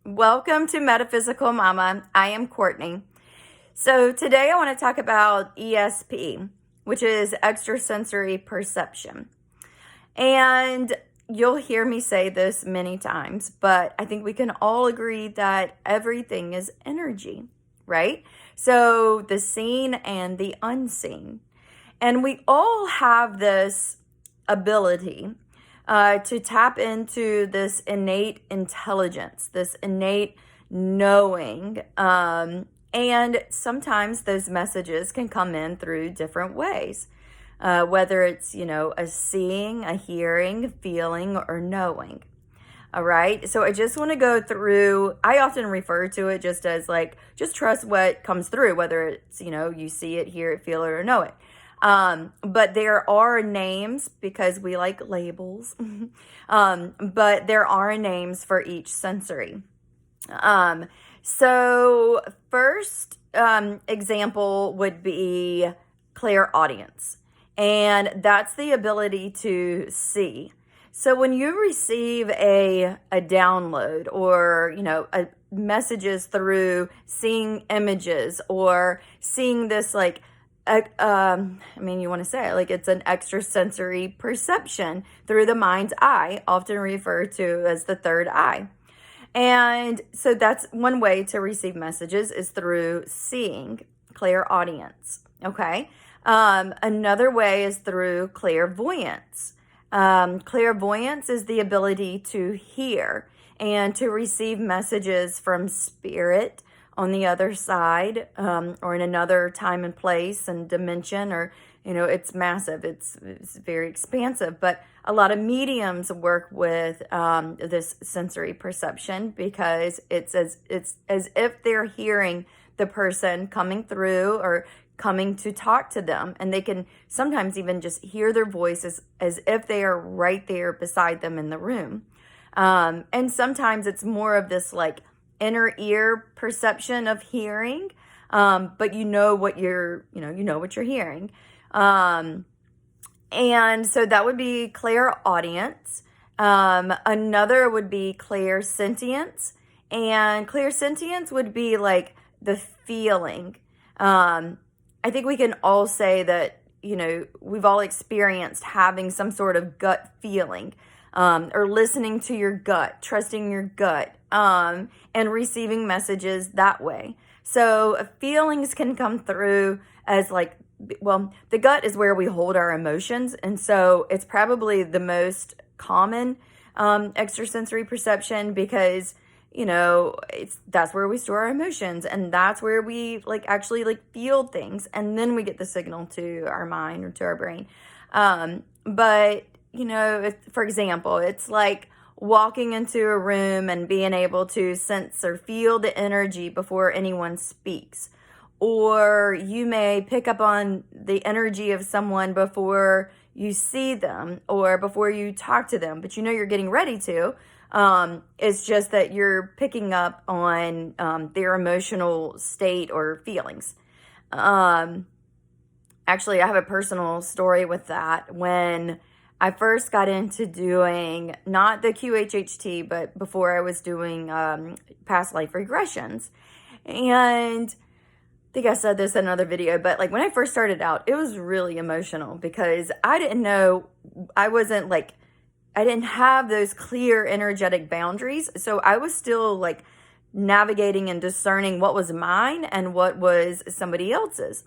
Welcome to Metaphysical Mama. I am Courtney. So today I want to talk about ESP, which is extrasensory perception. And you'll hear me say this many times, but I think we can all agree that everything is energy, right? So the seen and the unseen. And we all have this ability to tap into this innate intelligence, this innate knowing. And sometimes those messages can come in through different ways, whether it's, a seeing, a hearing, feeling, or knowing. All right. So I just want to go through, I often refer to it just as just trust what comes through, whether it's, you see it, hear it, feel it, or know it. But there are names because we like labels. But there are names for each sensory. So first example would be clairaudience. And that's the ability to see. So when you receive a download or, messages through seeing images or seeing this you want to say it, it's an extrasensory perception through the mind's eye, often referred to as the third eye. And so that's one way to receive messages is through seeing, clairaudience, okay? Another way is through clairvoyance. Clairvoyance is the ability to hear and to receive messages from spirit on the other side, or in another time and place and dimension, or, it's massive. It's very expansive, but a lot of mediums work with this sensory perception because it's as if they're hearing the person coming through or coming to talk to them, and they can sometimes even just hear their voices as if they are right there beside them in the room. And sometimes it's more of this inner ear perception of hearing, but you know what you're hearing. And so that would be clairaudience. Another would be clairsentience, and clairsentience would be the feeling. I think we can all say that, we've all experienced having some sort of gut feeling, or listening to your gut, trusting your gut, and receiving messages that way. So feelings can come through as the gut is where we hold our emotions. And so it's probably the most common extrasensory perception because, that's where we store our emotions, and that's where we actually feel things. And then we get the signal to our mind or to our brain. But for example, it's like walking into a room and being able to sense or feel the energy before anyone speaks. Or you may pick up on the energy of someone before you see them or before you talk to them, but you're getting ready to. It's just that you're picking up on their emotional state or feelings. Actually, I have a personal story with that. When I first got into doing, not the QHHT, but before I was doing past life regressions. And I think I said this in another video, but when I first started out, it was really emotional because I didn't know, I didn't have those clear energetic boundaries. So I was still navigating and discerning what was mine and what was somebody else's.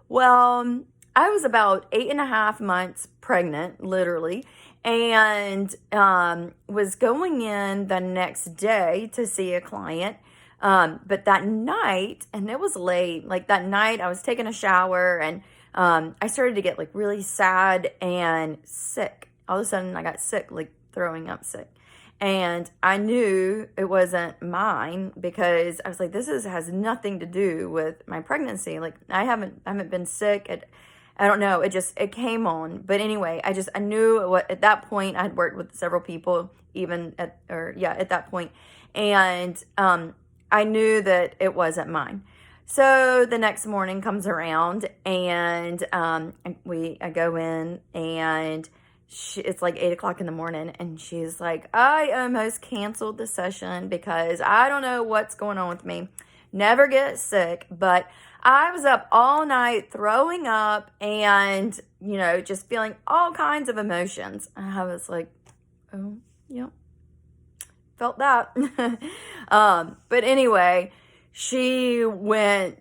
Well, I was about 8.5 months pregnant, literally, and was going in the next day to see a client. But that night, and it was late, that night I was taking a shower and I started to get really sad and sick. All of a sudden I got sick, throwing up sick. And I knew it wasn't mine because I was this has nothing to do with my pregnancy. I haven't been sick. I don't know. It came on. But anyway, I knew at that point I'd worked with several people at that point. And, I knew that it wasn't mine. So the next morning comes around and I go in and it's like 8 o'clock in the morning, and she's like, I almost canceled the session because I don't know what's going on with me. Never get sick, but I was up all night throwing up and, just feeling all kinds of emotions. And I was like, oh, yeah, felt that. But anyway, she went,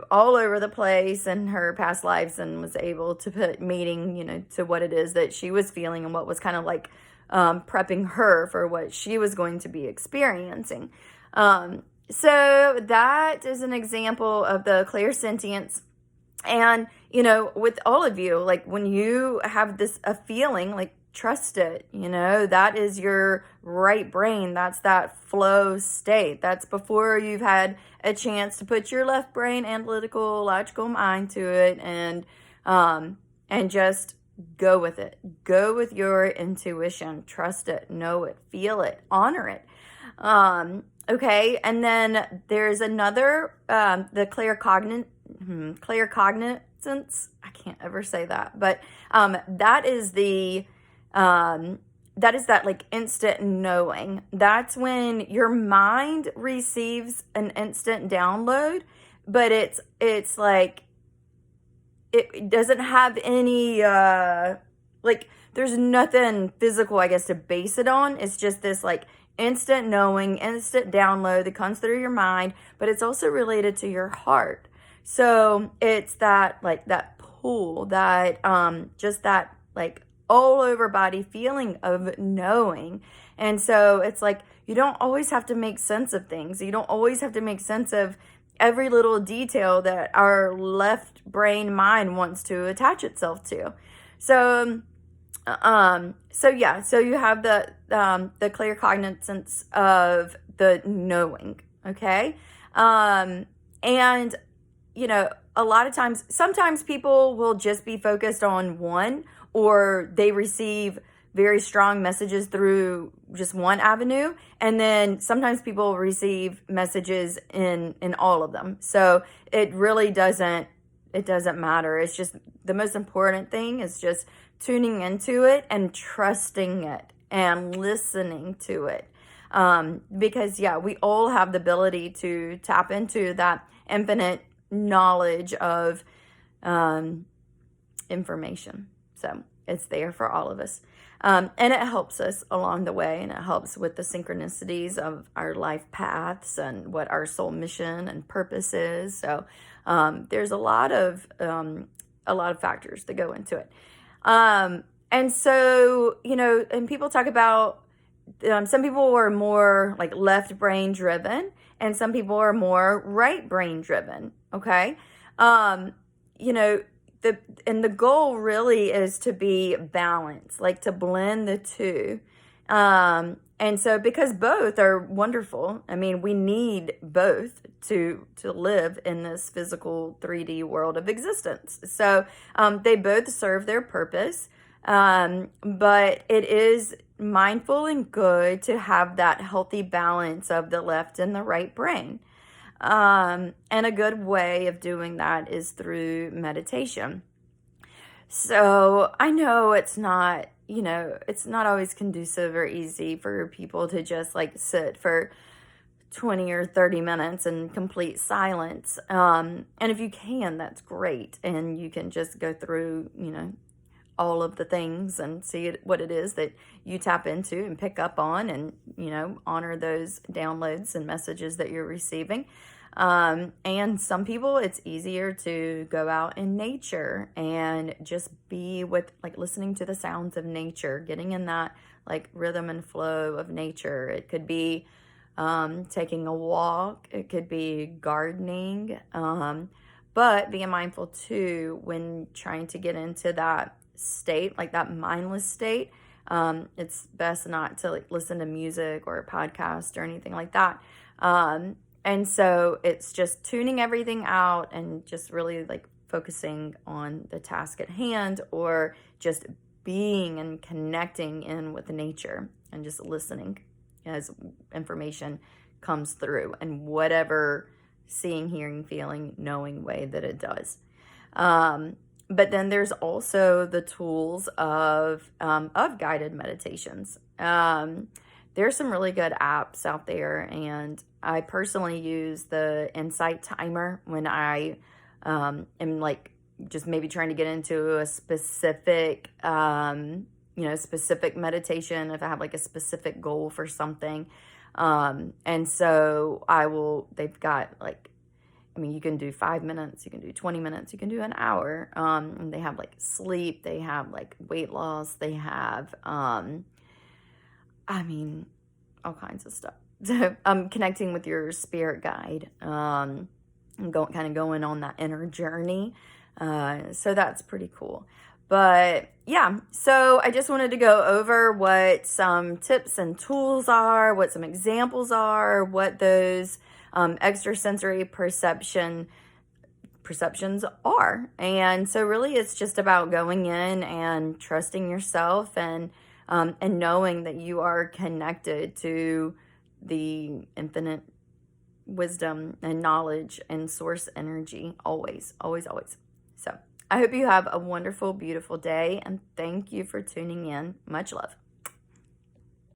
all over the place in her past lives and was able to put meaning, to what it is that she was feeling and what was kind of like prepping her for what she was going to be experiencing. So that is an example of the clairsentience. And, with all of you, like when you have a feeling, like trust it, that is your right brain. That's that flow state. That's before you've had a chance to put your left brain, analytical, logical mind to it and just go with it. Go with your intuition. Trust it, know it, feel it, honor it. Okay. And then there's another, the claircognizance. I can't ever say that, but, that is that like instant knowing. That's when your mind receives an instant download, but it's like, it doesn't have any, like there's nothing physical, I guess, to base it on. It's just this like instant knowing, instant download that comes through your mind, but it's also related to your heart. So it's that like that pull, that just that like all over body feeling of knowing. And so it's like you don't always have to make sense of things. You don't always have to make sense of every little detail that our left brain mind wants to attach itself to. So so you have the claircognizance of the knowing, okay? And a lot of times, sometimes people will just be focused on one, or they receive very strong messages through just one avenue. And then sometimes people receive messages in all of them. So it really doesn't matter. It's just the most important thing is just tuning into it and trusting it and listening to it. Because we all have the ability to tap into that infinite knowledge of information. So it's there for all of us. And it helps us along the way, and it helps with the synchronicities of our life paths and what our soul mission and purpose is. So there's a lot of factors that go into it. And so, and people talk about, some people are more like left brain driven, and some people are more right brain driven. Okay. The goal really is to be balanced, like to blend the two. And so because both are wonderful, I mean, we need both to live in this physical 3D world of existence. So they both serve their purpose. But it is mindful and good to have that healthy balance of the left and the right brain. And a good way of doing that is through meditation. So I know it's not always conducive or easy for people to just like sit for 20 or 30 minutes in complete silence. And if you can, that's great. And you can just go through, all of the things and see what it is that you tap into and pick up on, and, honor those downloads and messages that you're receiving. And some people, it's easier to go out in nature and just be with, like, listening to the sounds of nature, getting in that, like, rhythm and flow of nature. It could be taking a walk. It could be gardening. But being mindful, too, when trying to get into that state, like that mindless state, it's best not to, like, listen to music or a podcast or anything like that. And so it's just tuning everything out and just really like focusing on the task at hand, or just being and connecting in with nature and just listening as information comes through, and whatever seeing, hearing, feeling, knowing way that it does. But then there's also the tools of guided meditations. There's some really good apps out there, and I personally use the Insight Timer when I am like just maybe trying to get into a specific, specific meditation, if I have like a specific goal for something. And so they've got like, you can do 5 minutes, you can do 20 minutes, you can do an hour. And they have like sleep, they have like weight loss, they have, all kinds of stuff. Connecting with your spirit guide, and going on that inner journey. So that's pretty cool. But yeah, so I just wanted to go over what some tips and tools are, what some examples are, what those extrasensory perceptions are. And so really it's just about going in and trusting yourself and knowing that you are connected to the infinite wisdom and knowledge and source energy, always, always, always. So I hope you have a wonderful, beautiful day, and thank you for tuning in. Much love.